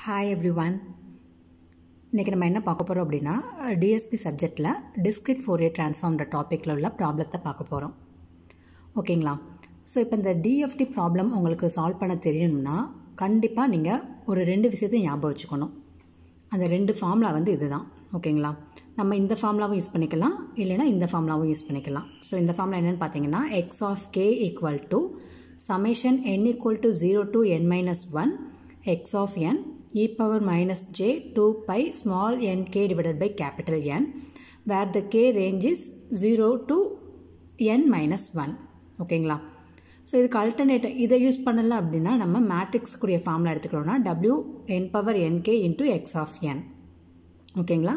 Hi everyone. இன்றைக்கி நம்ம என்ன பார்க்க போகிறோம் அப்படின்னா டிஎஸ்பி சப்ஜெக்டில் டிஸ்க்ரீட் ஃபோரியர் ட்ரான்ஸ்ஃபார்ம்ன்ற டாப்பிக்கில் உள்ள ப்ராப்ளத்தை பார்க்க போகிறோம். ஓகேங்களா? ஸோ இப்போ இந்த டிஎஃப்டி ப்ராப்ளம் உங்களுக்கு சால்வ் பண்ண தெரியணும்னா கண்டிப்பாக நீங்கள் ஒரு 2 விஷயத்தையும் ஞாபகம் வச்சுக்கணும். அந்த 2 ஃபார்முலா இதுதான். ஓகேங்களா? நம்ம இந்த ஃபார்முலாவும் யூஸ் பண்ணிக்கலாம், இல்லைனா இந்த ஃபார்முலாவும் யூஸ் பண்ணிக்கலாம். ஸோ இந்த ஃபார்முலா என்னென்னு பார்த்தீங்கன்னா X of K equal to summation n equal to 0 to n minus 1 x of n e power minus j 2 pi small n k divided by capital N, where the k range is 0 to n minus 1. ஓகேங்களா? So இதுக்கு alternate இதை use பண்ணலாம் அப்படின்னா நம்ம மேட்ரிக்ஸ்க்குரிய formula எடுத்துக்கிறோம்னா w n power nk into x of n. ஓகேங்களா?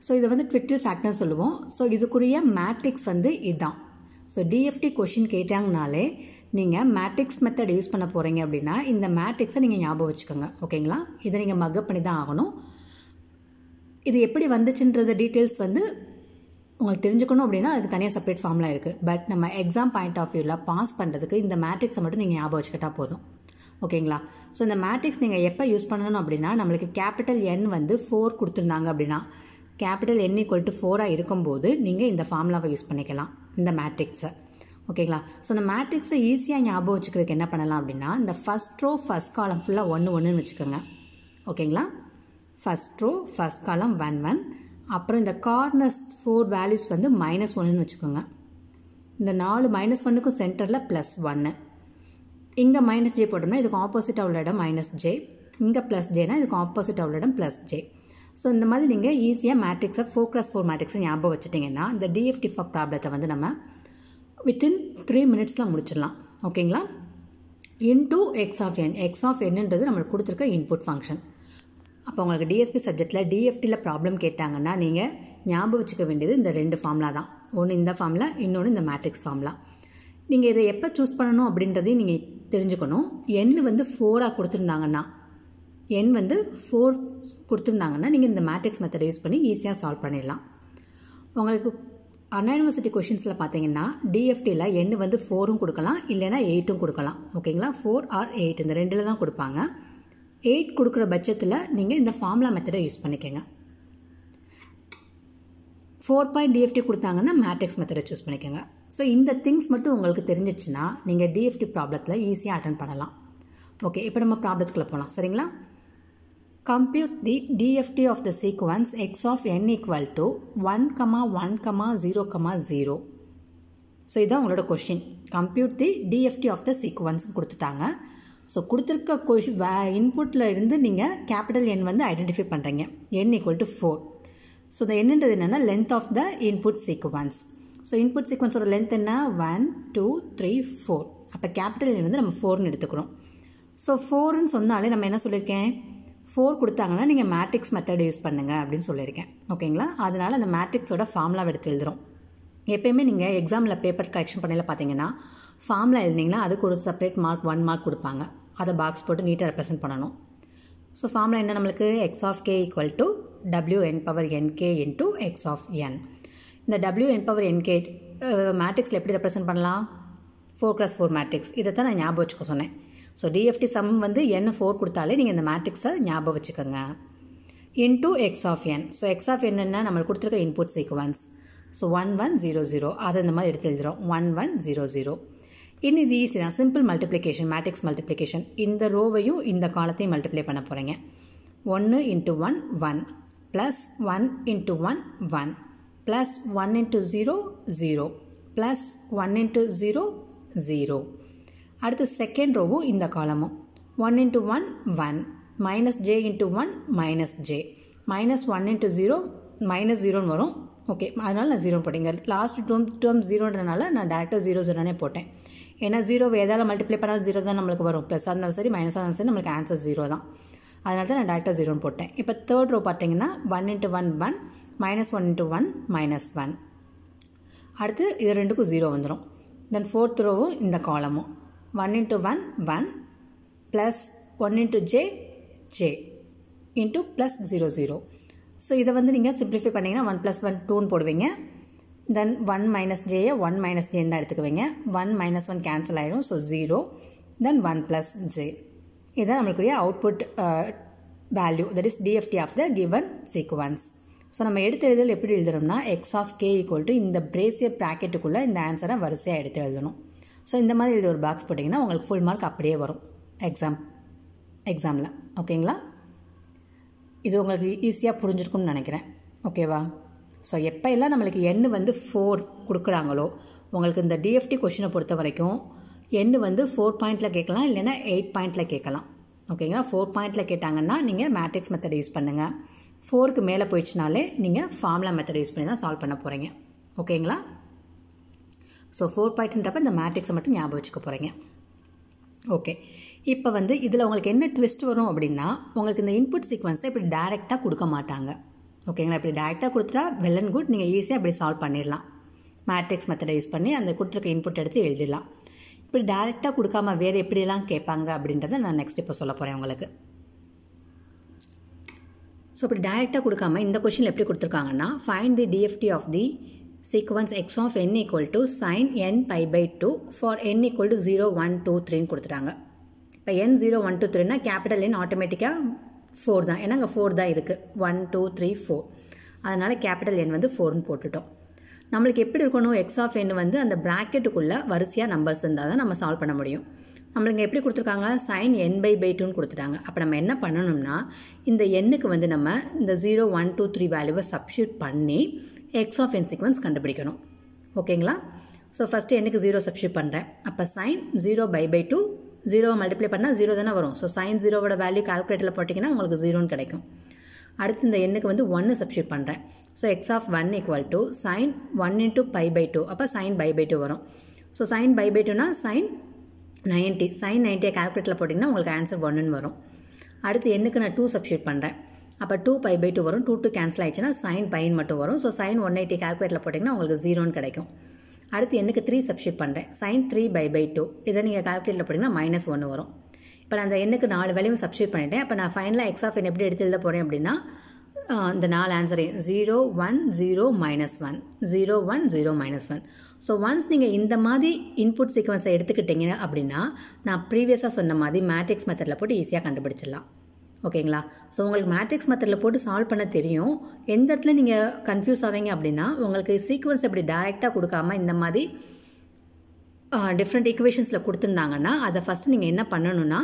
So இதை ட்விட்டில் ஃபேக்டர்னு சொல்லுவோம். ஸோ இதுக்குரிய மேட்ரிக்ஸ் இதுதான். ஸோ டிஎஃப்டி கொஷின் கேட்டாங்கனாலே நீங்கள் மேட்ரிக்ஸ் மெத்தட் யூஸ் பண்ண போகிறீங்க அப்படின்னா இந்த மேட்ரிக்ஸை நீங்கள் ஞாபகம் வச்சுக்கோங்க. ஓகேங்களா? இதை நீங்கள் மக்கப் பண்ணி தான் ஆகணும். இது எப்படி வந்துச்சுன்றது டீட்டெயில்ஸ் உங்களுக்கு தெரிஞ்சுக்கணும் அப்படின்னா அதுக்கு தனியாக செப்பரேட் ஃபார்முலா இருக்குது. பட் நம்ம எக்ஸாம் பாயிண்ட் ஆஃப் வியூவில் பாஸ் பண்ணுறதுக்கு இந்த மேட்ரிக்ஸை மட்டும் நீங்கள் ஞாபகம் வச்சுக்கிட்டா போதும். ஓகேங்களா? ஸோ இந்த மேட்ரிக்ஸ் நீங்கள் எப்போ யூஸ் பண்ணணும் அப்படின்னா நம்மளுக்கு கேபிட்டல் N 4 கொடுத்துருந்தாங்க அப்படின்னா கேபிட்டல் N ஈக்குவல் டு 4 இருக்கும்போது நீங்கள் இந்த ஃபார்முலாவை யூஸ் பண்ணிக்கலாம், இந்த மேட்ரிக்ஸை. ஓகேங்களா? ஸோ இந்த மேட்ரிக்ஸை ஈஸியாக ஞாபகம் வச்சுக்கிறதுக்கு என்ன பண்ணலாம் அப்படின்னா இந்த ஃபஸ்ட் ரோ ஃபஸ்ட் காலம் ஃபுல்லாக 1 1ன்னு வச்சுக்கோங்க. ஓகேங்களா? ஃபஸ்ட் ரோ ஃபஸ்ட் காலம் 1 1, அப்புறம் இந்த கார்னர்ஸ் 4 வேல்யூஸ் -1ன்னு வச்சுக்கோங்க. இந்த 4 -1க்கும் சென்டரில் +1. இங்கே -j போட்டோம்னா இதுக்கு ஆப்போசிட்டாக உள்ள இடம் -j, இங்கே +jனா இதுக்கு ஆப்போசிட்டாக உள்ள இடம் +j. ஸோ இந்த மாதிரி நீங்கள் ஈஸியாக மேட்ரிக்ஸை 4x4 மேட்ரிக்ஸை ஞாபகம் வச்சுட்டிங்கன்னா இந்த டிஎஃப்டி ப்ராப்ளத்தை நம்ம வித்தின் 3 மினிட்ஸில் முடிச்சிடலாம். ஓகேங்களா? இன்டூ எக்ஸ் ஆஃப் என்னன்றது நம்மளுக்கு கொடுத்துருக்க இன்புட் ஃபங்க்ஷன். அப்போ உங்களுக்கு டிஎஸ்பி சப்ஜெக்டில் டிஎஃப்டியில் ப்ராப்ளம் கேட்டாங்கன்னா நீங்கள் ஞாபகம் வச்சுக்க வேண்டியது இந்த 2 ஃபார்முலா தான். ஒன்று இந்த ஃபார்முலா, இன்னொன்று இந்த மேட்ரிக்ஸ் ஃபார்முலா. நீங்கள் இதை எப்போ சூஸ் பண்ணணும் அப்படின்றதையும் நீங்கள் தெரிஞ்சுக்கணும். n 4 கொடுத்துருந்தாங்கன்னா n 4 கொடுத்துருந்தாங்கன்னா நீங்கள் இந்த மேட்ரிக்ஸ் மெத்தடை யூஸ் பண்ணி ஈஸியாக சால்வ் பண்ணிடலாம். உங்களுக்கு அண்ணா யூனிவர்சிட்டி கொஷின்ஸில் பார்த்தீங்கன்னா டிஎஃப்டியில் n 4ம் கொடுக்கலாம், இல்லைனா 8ம் கொடுக்கலாம். ஓகேங்களா? 4 or 8 இந்த 2ல் தான் கொடுப்பாங்க. 8 கொடுக்குற பட்சத்தில் நீங்கள் இந்த ஃபார்முலா மெத்தடை யூஸ் பண்ணிக்கோங்க. 4 பாயிண்ட் டிஎஃப்டி கொடுத்தாங்கன்னா மேட்ரிக்ஸ் மெத்தடை சூஸ் பண்ணிக்கோங்க. ஸோ இந்த திங்ஸ் மட்டும் உங்களுக்கு தெரிஞ்சிச்சுன்னா நீங்கள் டிஎஃப்டி ப்ராப்ளத்தில் ஈஸியாக அட்டன் பண்ணலாம். ஓகே, இப்போ நம்ம ப்ராப்ளத்துக்குள்ளே போகலாம். சரிங்களா? Compute the DFT of the sequence x of n equal to 1, 1, 0, 0. So இதுதான் உங்களோட question. Compute the DFT of the sequence கொடுத்துட்டாங்க. ஸோ கொடுத்துருக்க இன்புட்டில் இருந்து நீங்கள் கேபிட்டல் N ஐடென்டிஃபை பண்ணுறீங்க. n equal to 4. ஸோ இந்த என்னன்றது என்னென்னா length of the input sequence. So input சீக்வன்ஸோட லென்த் என்ன? 1 2 3 4. அப்போ கேபிட்டல் N நம்ம 4ன்னு எடுத்துக்கிறோம். ஸோ 4ன்னு சொன்னாலே நம்ம என்ன சொல்லியிருக்கேன்? 4 கொடுத்தாங்கன்னா நீங்கள் மேட்ரிக்ஸ் மெத்தட் யூஸ் பண்ணுங்கள் அப்படின்னு சொல்லியிருக்கேன். ஓகேங்களா? அதனால் அந்த மேட்ரிக்ஸோட ஃபார்முலாவை எடுத்து எழுதுகிறோம். எப்போயுமே நீங்கள் எக்ஸாமில் பேப்பர் கரெக்ஷன் பண்ணல பார்த்தீங்கன்னா ஃபார்முலா எழுதிங்கன்னா அதுக்கு ஒரு செப்பரேட் மார்க் 1 மார்க் கொடுப்பாங்க. அதை பாக்ஸ் போட்டு நீட்டாக ரெப்ரசென்ட் பண்ணணும். ஸோ ஃபார்முலா என்ன நம்மளுக்கு? X of K equal to w n power nk into x of n. இந்த w n power nk மேட்ரிக்ஸில் எப்படி ரெப்ரசென்ட் பண்ணலாம்? 4x4 matrix. இதை தான் நான் ஞாபகம் வச்சுக்க சொன்னேன். ஸோ டிஎஃப்டி சம் n 4 கொடுத்தாலே நீங்கள் இந்த மேட்ரிக்ஸை ஞாபகம் வச்சுக்கோங்க. Into X of n. So X of என்ன நம்மளுக்கு கொடுத்துருக்க இன்புட் சீக்வன்ஸ். ஸோ 1 1 0 0 அதை இந்த மாதிரி எடுத்து எழுதுகிறோம். 1 1 0 0. இன்னும் இது ஈஸி தான். Simple multiplication, matrix multiplication. இந்த ரோவையும் இந்த காலத்தையும் மல்டிப்ளை பண்ண போகிறீங்க. 1 × 1 1 ப்ளஸ் 1 × 1 1 ப்ளஸ் 1 × 0 0 ப்ளஸ் 1 × 0 0. அடுத்து செகண்ட் ரோவும் இந்த காலமும் 1 × 1 1 minus j × 1 minus j minus 1 × 0 minus 0ன்னு வரும். ஓகே, அதனால் நான் 0 போட்டேங்க. லாஸ்ட் டேர்ம் 0ன்றனால நான் டேரெக்டாக 0 0னே போட்டேன். ஏன்னா 0 எதால் மல்டிப்ளை பண்ணால் 0 தான் நம்மளுக்கு வரும். ப்ளஸ்ஸாக இருந்தாலும் சரி மைனஸாக இருந்தாலும் சரி நம்மளுக்கு ஆன்சர் 0 தான். அதனால தான் நான் டேரெக்டாக 0ன்னு போட்டேன். இப்போ தேர்ட் ரோ பார்த்தீங்கன்னா 1 × 1 1 மைனஸ் 1 × 1 மைனஸ் 1. அடுத்து இது ரெண்டுக்கும் 0 வந்துடும். தென் ஃபோர்த் ரோவும் இந்த காலமும் 1 × 1 1 plus 1 × j j into plus 0 0. So இதை நீங்கள் சிம்ப்ளிஃபை பண்ணிங்கன்னா 1 + 1 2ன்னு போடுவீங்க. தென் 1 மைனஸ் ஜேயை 1 மைனஸ் ஜேன்னு தான் எடுத்துக்குவீங்க. 1 மைனஸ் 1 கேன்சல் ஆகிடும். ஸோ 0. Then 1 + j. இதுதான் நம்மளுக்குரிய output value, that is DFT of the given sequence. So நம்ம எடுத்து எழுதல் எப்படி எழுதுறோம்னா X of K equal to இந்த பிரேசியர் ப்ராக்கெட்டுக்குள்ளே இந்த ஆன்சரை வரிசையாக எடுத்து எழுதணும். ஸோ இந்த மாதிரி எழுதி ஒரு பாக்ஸ் போட்டிங்கன்னா உங்களுக்கு ஃபுல் மார்க் அப்படியே வரும் எக்ஸாமில். ஓகேங்களா? இது உங்களுக்கு ஈஸியாக புரிஞ்சிருக்கும்னு நினைக்கிறேன். ஓகேவா? ஸோ எப்போ எல்லாம் நம்மளுக்கு எண் வந்து 4 கொடுக்குறாங்களோ, உங்களுக்கு இந்த டிஎஃப்டி கொஷினை பொறுத்த வரைக்கும் எண் வந்து 4 பாயிண்டில் கேட்கலாம், இல்லைன்னா 8 பாயிண்டில் கேட்கலாம். ஓகேங்களா? 4 பாயிண்டில் கேட்டாங்கன்னா நீங்கள் மேட்ரிக்ஸ் மெத்தட் யூஸ் பண்ணுங்கள். 4க்கு மேலே போயிடுச்சுனாலே நீங்கள் ஃபார்முலா மெத்தட் யூஸ் பண்ணி தான் சால்வ் பண்ண போகிறீங்க. ஓகேங்களா? ஸோ 4 பாயிண்ட்ன்றப்ப இந்த மேட்ரிக்ஸை மட்டும் ஞாபகம் வச்சுக்க போகிறீங்க. ஓகே, இப்போ வந்து இதில் உங்களுக்கு என்ன ட்விஸ்ட் வரும் அப்படின்னா, உங்களுக்கு இந்த இன்புட் சீக்வன்ஸை இப்படி டைரெக்டாக கொடுக்க மாட்டாங்க. ஓகேங்களா? இப்படி டைரெக்டாக கொடுத்துட்டா வெல் அண்ட் குட், நீங்கள் ஈஸியாக இப்படி சால்வ் பண்ணிடலாம். மேட்ரிக்ஸ் மெத்தடை யூஸ் பண்ணி அந்த கொடுத்துருக்க இன்புட் எடுத்து எழுதிடலாம். இப்படி டைரெக்டாக கொடுக்காம வேறு எப்படியெல்லாம் கேட்பாங்க அப்படின்றத நான் நெக்ஸ்ட் இப்போ சொல்ல போகிறேன் உங்களுக்கு. ஸோ இப்படி டைரெக்டாக கொடுக்காம இந்த கொஷினில் எப்படி கொடுத்துருக்காங்கன்னா, find the DFT of the sequence x of n equal to sin n pi by 2 for n equal to 0, 1, 2, 3 கொடுத்துட்டாங்க. இப்போ n 0, 1, 2, 3னா கேபிட்டல் n ஆட்டோமேட்டிக்காக 4 தான். ஏன்னா அங்கே 4 தான் இருக்குது. 1, 2, 3, 4. அதனால் கேபிட்டல் n வந்து 4ன்னு போட்டுட்டோம். நம்மளுக்கு எப்படி இருக்கணும், எக்ஸ் ஆஃப் n வந்து அந்த ப்ராக்கெட்டுக்குள்ளே வரிசையாக நம்பர்ஸ் இருந்தால் தான் நம்ம சால்வ் பண்ண முடியும். நம்மளுக்கு எப்படி கொடுத்துருக்காங்க, sin n by 2ன்னு கொடுத்துட்டாங்க. அப்போ நம்ம என்ன பண்ணணும்னா, இந்த எண்ணுக்கு வந்து நம்ம இந்த 0, 1, 2, 3 வேல்யூவை சப்ஸ்டியூட் பண்ணி எக்ஸ் ஆஃப் n சீக்வன்ஸ் கண்டுபிடிக்கணும். ஓகேங்களா? ஸோ ஃபஸ்ட்டு எண்ணுக்கு 0 சப்ஸ்டியூட் பண்ணுறேன். அப்போ sin 0 by 2, 0 மல்டிப்ளை பண்ணால் 0 தானே வரும். ஸோ sin 0வோட வேல்யூ கால்குலேட்டரில் போட்டிங்கன்னா உங்களுக்கு 0ன்னு கிடைக்கும். அடுத்து இந்த எண்ணுக்கு வந்து 1 சப்ஸ்டியூட் பண்ணுறேன். So X of 1 equal to sin 1 into pi by 2. அப்போ sin pi by 2 வரும். So sin pi by 2னா sin 90. sin 90 கால்குலேட்டரில் போட்டிங்கன்னா உங்களுக்கு ஆன்சர் 1ன்னு வரும். அடுத்து எண்ணுக்கு நான் 2 சப்ஸ்டியூட் பண்ணுறேன். அப்போ 2 pi by 2 வரும். 2 கேன்சல் ஆயிடுச்சுன்னா sin பைன்னு மட்டும் வரும். ஸோ sin 180 கால்குலேட்டரில் போட்டிங்கன்னா உங்களுக்கு 0ன்னு கிடைக்கும். அடுத்து எண்ணுக்கு 3 சப்ஸ்டியூட் பண்ணுறேன். sin 3 by 2. இதை நீங்கள் கால்குலேட்டரில் போட்டிங்கன்னா -1 வரும். இப்போ நான் அந்த எண்ணுக்கு 4 வேல்யூவும் சப்ஸ்டியூட் பண்ணிட்டேன். அப்போ நான் ஃபைனலாக எக்ஸ் ஆஃப் n எப்படி எடுத்து எழுத போகிறேன் அப்படின்னா, இந்த 4 ஆன்சரையும் 0, 1, 0, -1, 0, 1, 0, -1. ஸோ ஒன்ஸ் நீங்கள் இந்த மாதிரி இன்புட் சீக்வன்ஸை எடுத்துக்கிட்டீங்க அப்படின்னா, நான் ப்ரீவியஸாக சொன்ன மாதிரி மேட்ரிக்ஸ் மெத்தடில் போட்டு ஈஸியாக கண்டுபிடிச்சிடலாம். ஓகேங்களா? ஸோ உங்களுக்கு மேட்ரிக்ஸ் மெத்தடில் போட்டு சால்வ் பண்ண தெரியும். எந்த இடத்துல நீங்கள் கன்ஃபியூஸ் ஆவீங்க அப்படின்னா, உங்களுக்கு சீக்வன்ஸ் எப்படி டைரெக்டாக கொடுக்காம இந்த மாதிரி டிஃப்ரெண்ட் ஈக்குவேஷன்ஸில் கொடுத்துருந்தாங்கன்னா, அதை ஃபஸ்ட்டு நீங்கள் என்ன பண்ணணும்னா,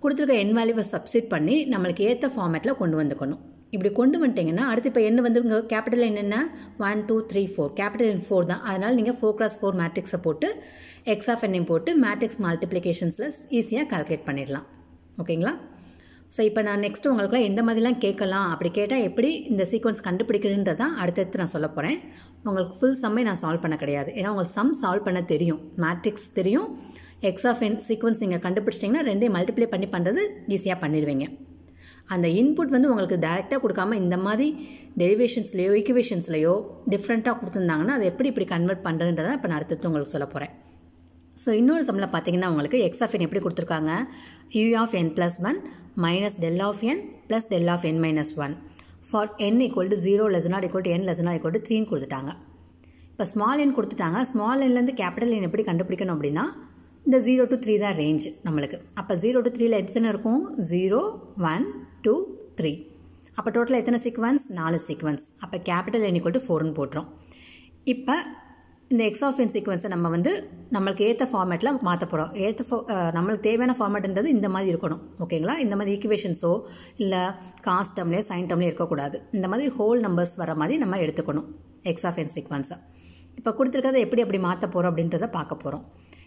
கொடுத்துருக்க என் வேல்யூவை சப்ஸ்டியூட் பண்ணி நம்மளுக்கு ஏற்ற ஃபார்மேட்டில் கொண்டு வந்துக்கணும். இப்படி கொண்டு வந்துட்டிங்கன்னா அடுத்து இப்போ என்ன வந்து உங்கள் கேபிட்டல் என்னென்ன 1, 2, 3, 4 கேபிட்டல் என் 4 தான். அதனால் நீங்கள் 4x4 மேட்ரிக்ஸை போட்டு எக்ஸ் ஆஃப் எண்ணையும் போட்டு மேட்ரிக்ஸ் மல்டிப்ளிகேஷன்ஸில் ஈஸியாக கால்குலேட் பண்ணிடலாம். ஓகேங்களா? ஸோ இப்போ நான் நெக்ஸ்ட்டு உங்களுக்குலாம் எந்த மாதிரிலாம் கேட்கலாம், அப்படி கேட்டால் எப்படி இந்த சீக்வன்ஸ் கண்டுபிடிக்கிறதுன்றதான் அடுத்தடுத்து நான் சொல்ல போகிறேன். உங்களுக்கு ஃபுல் சம்மை நான் சால்வ் பண்ண கிடையாது. ஏன்னா உங்களுக்கு சம் சால்வ் பண்ண தெரியும், மேட்ரிக்ஸ் தெரியும், எக்ஸ் ஆஃப் என் சீக்வன்ஸ் நீங்கள் கண்டுபிடிச்சிட்டிங்கன்னா ரெண்டையும் மல்டிப்ளை பண்ணி பண்ணுறது ஈஸியாக பண்ணிடுவீங்க. அந்த இன்புட் வந்து உங்களுக்கு டைரெக்டாக கொடுக்காம இந்த மாதிரி டெரிவேஷன்ஸ்லையோ ஈக்குவேஷன்ஸ்லையோ டிஃப்ரெண்ட்டாக கொடுத்துருந்தாங்கன்னா அதை எப்படி இப்படி கன்வெர்ட் பண்ணுறதுன்றதை இப்போ நான் அடுத்தது உங்களுக்கு சொல்ல போகிறேன். ஸோ இன்னொரு சம்மில் பார்த்தீங்கன்னா உங்களுக்கு எக்ஸ் ஆஃப் என் எப்படி கொடுத்துருக்காங்க, u of n plus 1 minus del of n plus del of n minus 1 for n equal to 0 less than or equal to n less than or equal to 3 கொடுத்துட்டாங்க. இப்போ small n கொடுத்துட்டாங்க. Small nலேருந்து capital n எப்படி கண்டுபிடிக்கணும் அப்படின்னா, இந்த 0 to 3 தான் range நம்மளுக்கு. அப்போ 0 to 3ல் எத்தனை இருக்கும், 0, 1, 2, 3. அப்போ டோட்டலாக எத்தனை சீக்வன்ஸ், 4 சீக்வன்ஸ். அப்போ கேபிட்டல் n equal to 4ன்னு போட்டுரும். இப்போ இந்த எக்ஸ் ஆஃப் என் சீக்வன்ஸை நம்ம வந்து நம்மளுக்கு ஏற்ற ஃபார்மேட்டில் மாற்ற போகிறோம். நம்மளுக்கு தேவையான ஃபார்மேட்ன்றது இந்த மாதிரி இருக்கணும். ஓகேங்களா? இந்த மாதிரி ஈக்குவேஷன்ஸோ இல்லை காஸ்ட் டேர்ம்லேயோ சைன் டேர்ம்லேயோ இருக்கக்கூடாது. இந்த மாதிரி ஹோல் நம்பர்ஸ் வர மாதிரி நம்ம எடுத்துக்கணும் எக்ஸ் ஆஃப் என் சீக்வன்ஸை. இப்போ கொடுத்துருக்கதை எப்படி அப்படி மாற்ற போகிறோம் அப்படின்றத பார்க்க போகிறோம்.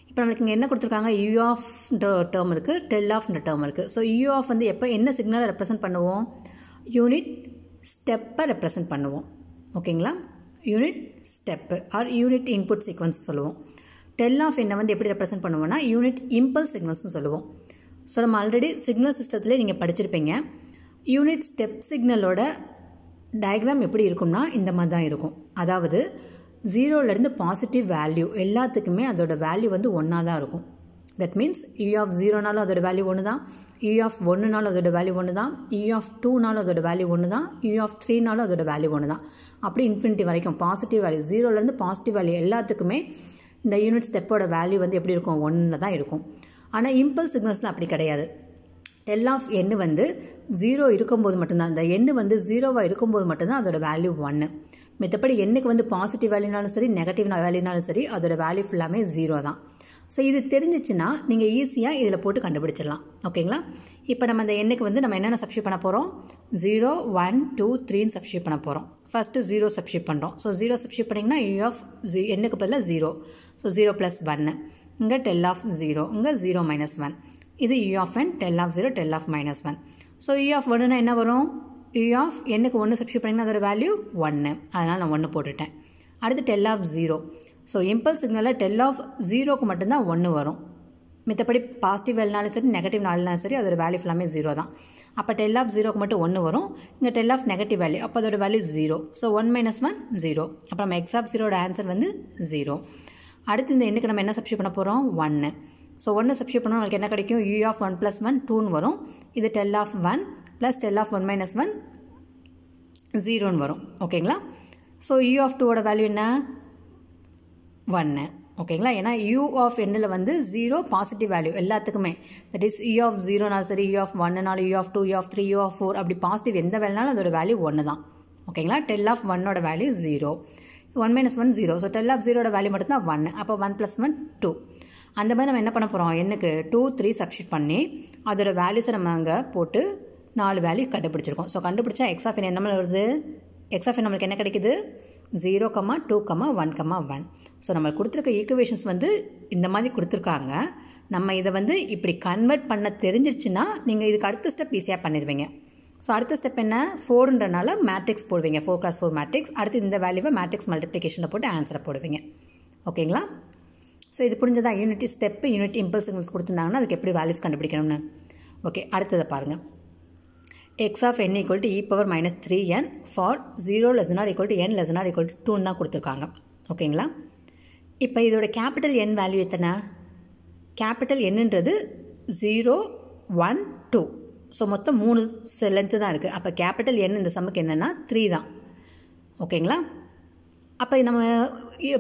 இப்போ நம்மளுக்கு இங்கே என்ன கொடுத்துருக்காங்க, யூ ஆஃப்ன்ற டேர்ம் இருக்குது, டெல் ஆஃப்ன்ற டேர்ம் இருக்குது. ஸோ யூ ஆஃப் வந்து எப்போ என்ன சிக்னலை ரெப்ரசென்ட் பண்ணுவோம், யூனிட் ஸ்டெப்பை ரெப்ரசென்ட் பண்ணுவோம். ஓகேங்களா? Unit step or unit input sequence சொல்லுவோம். டெல் ஆஃப் என்ன வந்து எப்படி ரெப்ரசென்ட் பண்ணுவோம்னா யூனிட் இம்பல்ஸ் சிக்னல்ஸ்னு சொல்லுவோம். ஸோ நம்ம ஆல்ரெடி சிக்னல் சிஸ்டத்துலேயே நீங்கள் படிச்சிருப்பீங்க. யூனிட் ஸ்டெப் சிக்னலோட டயக்ராம் எப்படி இருக்கும்னா இந்த மாதிரி தான் இருக்கும். அதாவது 0லேருந்து பாசிட்டிவ் வேல்யூ எல்லாத்துக்குமே அதோட வேல்யூ வந்து 1 தான் இருக்கும். தட் மீன்ஸ் யூ ஆஃப் 0நாலும் அதோட வேல்யூ 1 தான், யூ ஆஃப் 1நாலும் அதோட வேல்யூ 1 தான், யூ ஆஃப் 2நாலும் அதோட வேல்யூ 1 தான், யூ ஆஃப் 3நாலும் அதோட வேல்யூ 1 தான். அப்படி இன்ஃபினிட்டி வரைக்கும் பாசிட்டிவ் வேல்யூ 0லேருந்து பாசிட்டிவ் வேல்யூ எல்லாத்துக்குமே இந்த யூனிட் ஸ்டெப்போட வேல்யூ வந்து எப்படி இருக்கும், 1 தான் இருக்கும். ஆனால் இம்பல்ஸ் சிக்னல்ஸில் அப்படி கிடையாது. டெல் ஆஃப் எண் வந்து 0 இருக்கும்போது மட்டும்தான், அந்த எண் வந்து 0வாக இருக்கும்போது மட்டும்தான் அதோட வேல்யூ 1. மற்றபடி எண்ணுக்கு வந்து பாசிட்டிவ் வேல்யூனாலும் சரி நெகட்டிவ் வேல்யூனாலும் சரி அதோட வேல்யூ ஃபுல்லாமே 0 தான். ஸோ இது தெரிஞ்சிச்சுன்னா நீங்கள் ஈஸியாக இதில் போட்டு கண்டுபிடிச்சிடலாம். ஓகேங்களா? இப்போ நம்ம அந்த எண்ணுக்கு வந்து நம்ம என்னென்ன சப்ஸ்டியூட் பண்ண போகிறோம்? 0, 1, 2, 3ன்னு சப்ஸ்டியூட் பண்ண போகிறோம். ஃபஸ்ட்டு 0 சப்ஸ்டியூட் பண்ணுறோம். ஸோ 0 சப்ஸ்டியூட் பண்ணிங்கன்னா u ஆஃப் எண்ணுக்கு பதிலாக 0. ஸோ 0 + 1. இங்கே டெல் ஆஃப் 0, இங்கே 0 - 1. இது u of n, del of 0, del of -1. So u of 1னா என்ன வரும்? u ஆஃப் எண்ணுக்கு 1 சப்ஸ்டியூட் பண்ணிங்கன்னா அதோட வேல்யூ 1. அதனால் நான் 1 போட்டுட்டேன். அடுத்து டெல் ஆஃப் 0. ஸோ இம்பல்ஸ் சிக்னலில் டெல் ஆஃப் 0க்கு மட்டும்தான் 1 வரும். மற்றபடி பாசிட்டிவ் வேல்யூனாலும் சரி நெகட்டிவ் வேல்யூனாலும் சரி அதோட வேல்யூ ஃபுல்லாமே 0 தான். அப்போ டெல் ஆஃப் 0க்கு மட்டும் 1 வரும். இங்கே டெல் ஆஃப் நெகட்டிவ் வேல்யூ, அப்போ அதோட வேல்யூ 0. ஸோ 1 - 1 0. அப்போ நம்ம எக்ஸ் ஆஃப் 0ட ஆன்சர் வந்து 0. அடுத்து இந்த எண்ணுக்கு நம்ம என்ன சப்ஸ்டியூட் பண்ண போகிறோம்? 1. ஸோ 1 சப்ஸ்டியூட் பண்ணால் நமக்கு என்ன கிடைக்கும்? u ஆஃப் 1 + 1 2ன்னு வரும். இது டெல் ஆஃப் 1 + டெல் ஆஃப் 1 - 1 0ன்னு வரும். ஓகேங்களா? ஸோ u ஆஃப் 2ஓட வேல்யூ என்ன? 1. ஓகேங்களா? ஏன்னா u ஆஃப் எண்ணில் வந்து 0 பாசிட்டிவ் வேல்யூ எல்லாத்துக்குமே. தட் இஸ் u ஆஃப் 0நாலும் சரி u ஆஃப் 1நாலும் u of 2 u of 3 u of 4 அப்படி பாசிட்டிவ் எந்த வேல்யூனாலும் அதோட வேல்யூ 1 தான். ஓகேங்களா? டெல் ஆஃப் 1ஓட வேல்யூ 0. 1 - 1 0. ஸோ டெல் ஆஃப் 0ஓட வேல்யூ மட்டும்தான் 1. அப்போ 1 + 1 2. அந்த மாதிரி நம்ம என்ன பண்ண போகிறோம்? எண்ணுக்கு 2, 3 சப்ஸ்டியூட் பண்ணி அதோட வேல்யூஸை நம்ம அங்கே போட்டு 4 வேல்யூ கண்டுபிடிச்சிருக்கோம். ஸோ கண்டுபிடிச்சா எக்ஸ் ஆஃப் n என்ன வருது? எக்ஸ் ஆஃப் n நம்மளுக்கு என்ன கிடைக்குது? 0, 2, 1, 1. ஸோ நம்மளுக்கு கொடுத்துருக்க ஈக்குவேஷன்ஸ் வந்து இந்த மாதிரி கொடுத்துருக்காங்க. நம்ம இதை வந்து இப்படி கன்வெர்ட் பண்ண தெரிஞ்சிருச்சுன்னா நீங்கள் இதுக்கு அடுத்த ஸ்டெப் ஈஸியாக பண்ணிடுவீங்க. ஸோ அடுத்த ஸ்டெப் என்ன? 4ன்றனால மேட்ரிக்ஸ் போடுவீங்க. 4x4 matrix. அடுத்து இந்த வேல்யூவை மேட்ரிக்ஸ் மல்டிப்ளிகேஷனில் போட்டு ஆன்சரை போடுவீங்க. ஓகேங்களா? ஸோ இது புரிஞ்சதான் unity step, unit impulse signals கொடுத்துருந்தாங்கன்னா அதுக்கு எப்படி வேல்யூஸ் கண்டுபிடிக்கணும்னு. ஓகே, அடுத்ததை பாருங்கள். X of n = e power -3n for 0 <= n <= 2 தான் கொடுத்துருக்காங்க. ஓகேங்களா? இப்போ இதோட கேபிட்டல் N வேல்யூ எத்தனை? கேபிட்டல் Nன்றது 0, 1, 2. ஸோ மொத்தம் 3 லென்த்து தான் இருக்குது. அப்போ கேபிட்டல் N இந்த சம்முக்கு என்னென்னா 3 தான். ஓகேங்களா? அப்போ நம்ம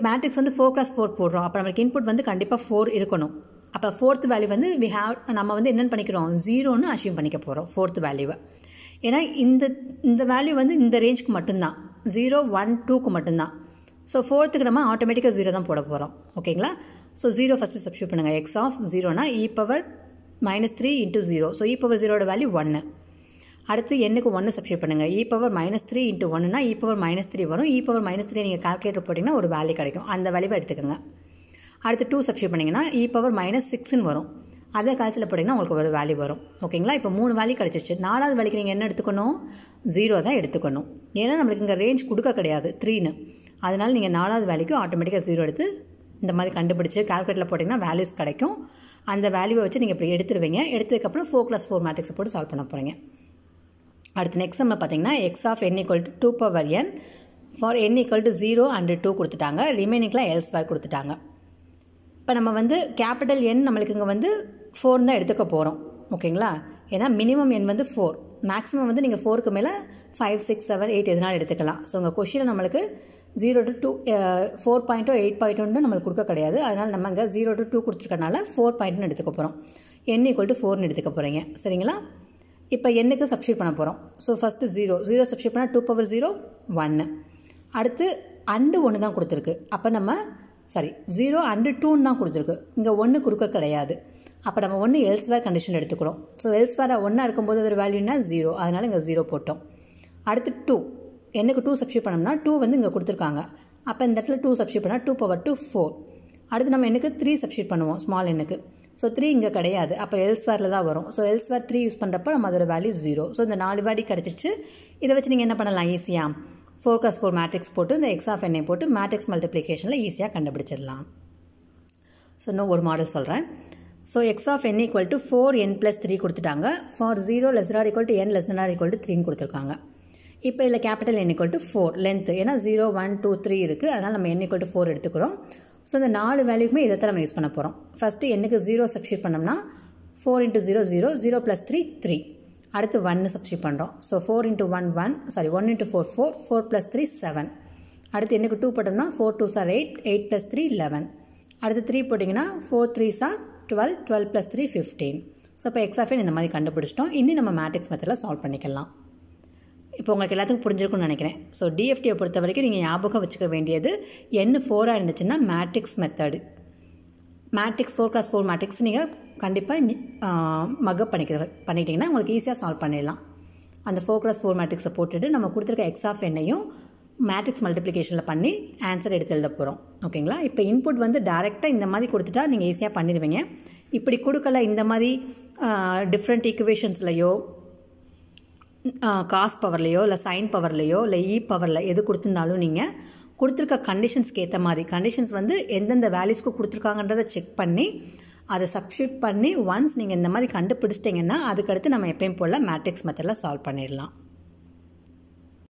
மேட்ரிக்ஸ் வந்து 4x4 போடுறோம். அப்போ நம்மளுக்கு இன்புட் வந்து கண்டிப்பாக 4 இருக்கணும். அப்போ 4th வேல்யூ வந்து நம்ம வந்து என்னென்னு பண்ணிக்கிறோம்? 0ன்னு அஷ்யூம் பண்ணிக்க போகிறோம் 4th வேல்யூவை. ஏன்னா இந்த வேல்யூ வந்து இந்த ரேஞ்சுக்கு மட்டும்தான், 0, 1, 2க்கு மட்டும்தான். ஸோ 4த்துக்கு நம்ம ஆட்டோமேட்டிக்காக 0 தான் போட போகிறோம். ஓகேங்களா? ஸோ 0 ஃபஸ்ட்டு சப்ஸ்டியூட் பண்ணுங்கள். எக்ஸ் ஆஃப் 0னா e power -3 × 0. So e power 0ஓட வேல்யூ 1. அடுத்து எண்ணுக்கு 1 சப்ஸ்டியூட் பண்ணுங்கள். e பவர் -3 × 1னா e பவர் -3 வரும். e பவர் -3 நீங்கள் கால்குலேட்டர் போட்டிங்கன்னா ஒரு வேல்யூ கிடைக்கும். அந்த வேல்யூவை எடுத்துக்கோங்க. அடுத்து 2 சப்ஸ்டியூட் பண்ணிங்கன்னா e பவர் -6ன்னு வரும். அதை கால்குலேட் போட்டிங்கன்னா உங்களுக்கு ஒரு வேல்யூ வரும். ஓகேங்களா? இப்போ 3 வேல்யூ கிடச்சிருச்சு. 4வது வேல்யூக்கு நீங்கள் என்ன எடுத்துக்கணும்? 0 தான் எடுத்துக்கணும். ஏன்னா நம்மளுக்கு இங்கே ரேஞ்ச் கொடுக்க கிடையாது 3ன்னு. அதனால் நீங்கள் 4வது வேல்யூக்கு ஆட்டோமேட்டிக்காக 0 எடுத்து இந்த மாதிரி கண்டுபிடிச்சி கால்குலேட்டரில் போட்டிங்கன்னா வேல்யூஸ் கிடைக்கும். அந்த வேல்யூவை வச்சு நீங்கள் இப்படி எடுத்துருவீங்க. எடுத்ததுக்கப்புறம் 4x4 மேட்ரிக்ஸை போட்டு சால்வ் பண்ண போகிறீங்க. அடுத்து நெக்ஸ்ட் நம்ம பார்த்தீங்கன்னா X of n = 2 power n for n = 0 and 2 கொடுத்துட்டாங்க. ரிமைனிங்லாம் எல்ஸ்வேர் கொடுத்துட்டாங்க. இப்போ நம்ம வந்து கேபிட்டல் N நம்மளுக்கு இங்கே வந்து 4 தான் எடுத்துக்க போகிறோம். ஓகேங்களா? ஏன்னா மினிமம் n வந்து 4, மேக்ஸிமம் வந்து நீங்கள் 4க்கு மேலே 5, 6, 7, 8 எதனாலும் எடுத்துக்கலாம். ஸோ உங்கள் கொஷினில் நம்மளுக்கு 0 to 2 4.0 8.1 நம்மளுக்கு கொடுக்க கிடையாது. அதனால் நம்ம இங்கே 0 to 2 கொடுத்துருக்கனால 4 பாயிண்ட்னு எடுத்துக்க போகிறோம். n = 4ன்னு எடுத்துக்க போகிறீங்க. சரிங்களா? இப்போ எண்ணுக்கு சப்ஸ்டியூட் பண்ண போகிறோம். ஸோ ஃபஸ்ட்டு 0 சப்ஸ்டியூட் பண்ணால் 2 பவர் 0 1. அடுத்து அண்டு 1 தான் கொடுத்துருக்கு. அப்போ நம்ம 0 and 2ன்னு தான் கொடுத்துருக்கு. இங்கே 1 கொடுக்க கிடையாது. அப்போ நம்ம 1 எல்ஸ்வேர் கண்டிஷன் எடுத்துக்கிறோம். ஸோ எல்ஸ்வேர் 1 இருக்கும்போது அதோட வேல்யூனா 0. அதனால் இங்கே 0 போட்டோம். அடுத்து 2 எண்ணுக்கு 2 சப்ஸ்டியூட் பண்ணோம்னா 2 வந்து இங்கே கொடுத்துருக்காங்க. அப்போ இந்த இடத்துல 2 சப்ஸ்டியூட் பண்ணால் 2 பவர் 2 4. அடுத்து நம்ம எண்ணுக்கு 3 சப்ஸ்டியூட் பண்ணுவோம் ஸ்மால் எண்ணுக்கு. ஸோ 3 இங்கே கிடையாது. அப்போ எல்ஸ்வேரில் தான் வரும். ஸோ எல்ஸ்வேர் 3 யூஸ் பண்ணுறப்ப நம்ம அதோட வேல்யூ 0. ஸோ இந்த 4 வேல்யூ கிடச்சிச்சு. இதை வச்சு நீங்கள் என்ன பண்ணலாம்? ஈஸியாக 4x4 மேட்ரிக்ஸ் போட்டு இந்த எக்ஸ் ஆஃப் n போட்டு மேட்ரிக்ஸ் மல்டிப்ளிகேஷனில் ஈஸியாக கண்டுபிடிச்சிடலாம். ஸோ இன்னும் ஒரு மாடல் சொல்கிறேன். So X of n = 4n + 3 கொடுத்துட்டாங்க. ஃபார் 0 <= n <= 3ன்னு கொடுத்துருக்காங்க. இப்போ இதில் கேபிட்டல் N = 4 லென்த்து. ஏன்னா 0, 1, 2, 3 இருக்குது. அதனால் நம்ம n = 4 எடுத்துக்கிறோம். ஸோ இந்த 4 வேல்யூக்குமே இதை தான் நம்ம யூஸ் பண்ண போகிறோம். ஃபஸ்ட்டு எண்ணுக்கு 0 சப்ஸ்டியூட் பண்ணோம்னா 4 × 0 0, 0 + 3 3. அடுத்து 1 சப்ஸ்டியூட் பண்ணுறோம். ஸோ 4 × 1 1, 1 × 4 4, 4 + 3 7. அடுத்து எண்ணுக்கு 2 போட்டோம்னா 4 2s are 8, 8 + 3 11. அடுத்து 3 போட்டிங்கன்னா 4 3s are 12, 12 + 3 15. ஸோ இப்போ எக்ஸ் ஆஃப் என் இந்த மாதிரி கண்டுபிடிச்சிட்டோம். இன்னும் நம்ம மேட்ரிக்ஸ் மெத்தடில் சால்வ் பண்ணிக்கலாம். இப்போ உங்களுக்கு எல்லாத்துக்கும் புரிஞ்சிருக்கும்னு நினைக்கிறேன். ஸோ டிஎஃப்டியை பொறுத்த வரைக்கும் நீங்கள் ஞாபகம் வச்சுக்க வேண்டியது n 4 இருந்துச்சுன்னா matrix method. Matrix 4x4 matrix நீங்கள் கண்டிப்பாக மக்கப் பண்ணிக்கிட்டிங்கன்னா உங்களுக்கு ஈஸியாக சால்வ் பண்ணிடலாம். அந்த 4x4 மேட்ரிக்ஸை போட்டுட்டு நம்ம கொடுத்துருக்க எக்ஸ் ஆஃப் என்னையும் மேட்ரிக்ஸ் மல்டிப்ளிகேஷனில் பண்ணி ஆன்சர் எடுத்து எழுத போகிறோம். ஓகேங்களா? இப்போ இன்புட் வந்து டேரெக்டாக இந்த மாதிரி கொடுத்துட்டா நீங்கள் ஈஸியாக பண்ணிடுவீங்க. இப்படி கொடுக்கல, இந்த மாதிரி டிஃப்ரெண்ட் ஈக்குவேஷன்ஸ்லையோ காஸ் பவர்லையோ இல்லை சைன் பவர்லையோ இல்லை இ பவரில் எது கொடுத்துருந்தாலும் நீங்கள் கொடுத்துருக்க கண்டிஷன்ஸ்க்கு ஏற்ற மாதிரி கண்டிஷன்ஸ் வந்து எந்தெந்த வேல்யூஸ்க்கு கொடுத்துருக்காங்கன்றதை செக் பண்ணி அதை சப்ஸ்டியூட் பண்ணி ஒன்ஸ் நீங்கள் இந்த மாதிரி கண்டுபிடிச்சிட்டிங்கன்னா அதுக்கடுத்து நம்ம எப்பயும் போல் மேட்ரிக்ஸ் மெத்தடில் சால்வ் பண்ணிடலாம்.